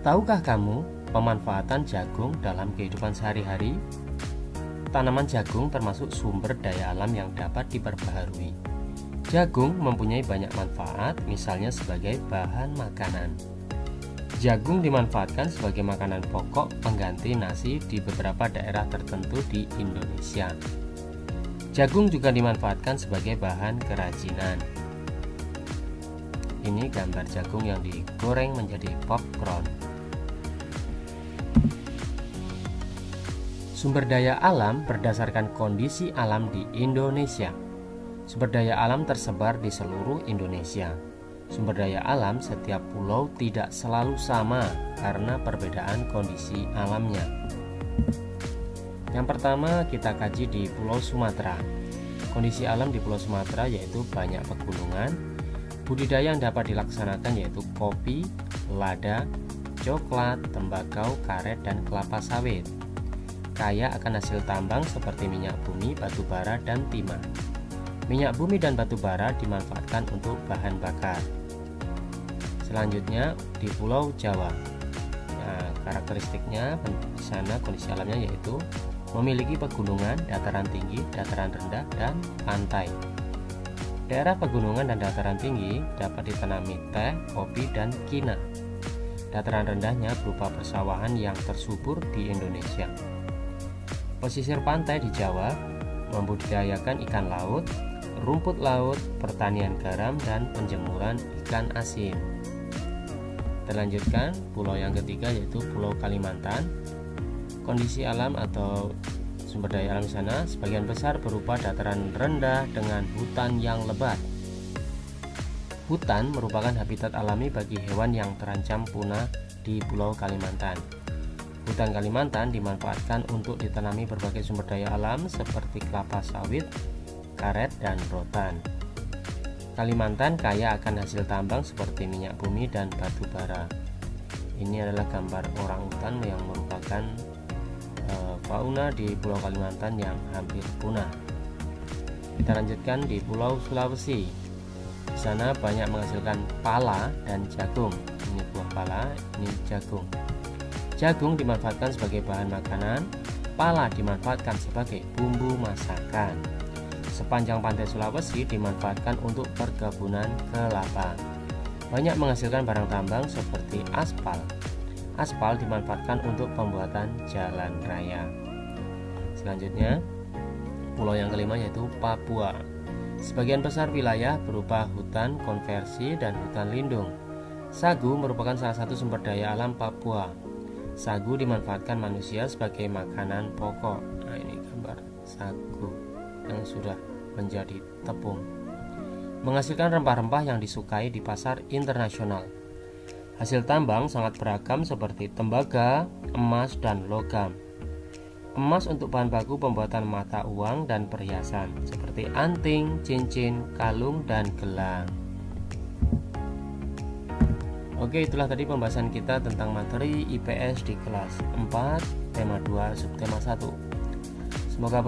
Tahukah kamu pemanfaatan jagung dalam kehidupan sehari-hari? Tanaman jagung termasuk sumber daya alam yang dapat diperbaharui. Jagung mempunyai banyak manfaat, misalnya sebagai bahan makanan. Jagung dimanfaatkan sebagai makanan pokok pengganti nasi di beberapa daerah tertentu di Indonesia. Jagung juga dimanfaatkan sebagai bahan kerajinan. Ini gambar jagung yang digoreng menjadi popcorn. Sumber daya alam berdasarkan kondisi alam di Indonesia. Sumber daya alam tersebar di seluruh Indonesia. Sumber daya alam setiap pulau tidak selalu sama karena perbedaan kondisi alamnya. Yang pertama kita kaji di Pulau Sumatera. Kondisi alam di Pulau Sumatera yaitu banyak pegunungan. Budidaya yang dapat dilaksanakan yaitu kopi, lada, coklat, tembakau, karet, dan kelapa sawit. Kaya akan hasil tambang seperti minyak bumi, batu bara, dan timah. Minyak bumi dan batu bara dimanfaatkan untuk bahan bakar. Selanjutnya di Pulau Jawa. Nah, karakteristiknya di sana kondisi alamnya yaitu memiliki pegunungan, dataran tinggi, dataran rendah, dan pantai. Daerah pegunungan dan dataran tinggi dapat ditanami teh, kopi, dan kina. Dataran rendahnya berupa persawahan yang tersubur di Indonesia. Pesisir pantai di Jawa membudidayakan ikan laut, rumput laut, pertanian garam, dan penjemuran ikan asin. Terlanjutkan pulau yang ketiga yaitu Pulau Kalimantan. Kondisi alam atau sumber daya alam di sana sebagian besar berupa dataran rendah dengan hutan yang lebat. Hutan merupakan habitat alami bagi hewan yang terancam punah di Pulau Kalimantan. Hutan Kalimantan dimanfaatkan untuk ditanami berbagai sumber daya alam seperti kelapa sawit, karet, dan rotan. Kalimantan kaya akan hasil tambang seperti minyak bumi dan batu bara. Ini adalah gambar orangutan yang merupakan fauna di Pulau Kalimantan yang hampir punah. Kita lanjutkan di Pulau Sulawesi. Di sana banyak menghasilkan pala dan jagung. Ini buah pala, ini jagung. Jagung dimanfaatkan sebagai bahan makanan, pala dimanfaatkan sebagai bumbu masakan. Sepanjang pantai Sulawesi dimanfaatkan untuk perkebunan kelapa. Banyak menghasilkan barang tambang seperti aspal. Aspal dimanfaatkan untuk pembuatan jalan raya. Selanjutnya, pulau yang kelima yaitu Papua. Sebagian besar wilayah berupa hutan konversi dan hutan lindung. Sagu merupakan salah satu sumber daya alam Papua. Sagu dimanfaatkan manusia sebagai makanan pokok. Nah, ini gambar sagu yang sudah menjadi tepung. Menghasilkan rempah-rempah yang disukai di pasar internasional. Hasil tambang sangat beragam seperti tembaga, emas, dan logam. Emas untuk bahan baku pembuatan mata uang dan perhiasan seperti anting, cincin, kalung, dan gelang. Oke, itulah tadi pembahasan kita tentang materi IPS di kelas 4, tema 2, subtema 1. Semoga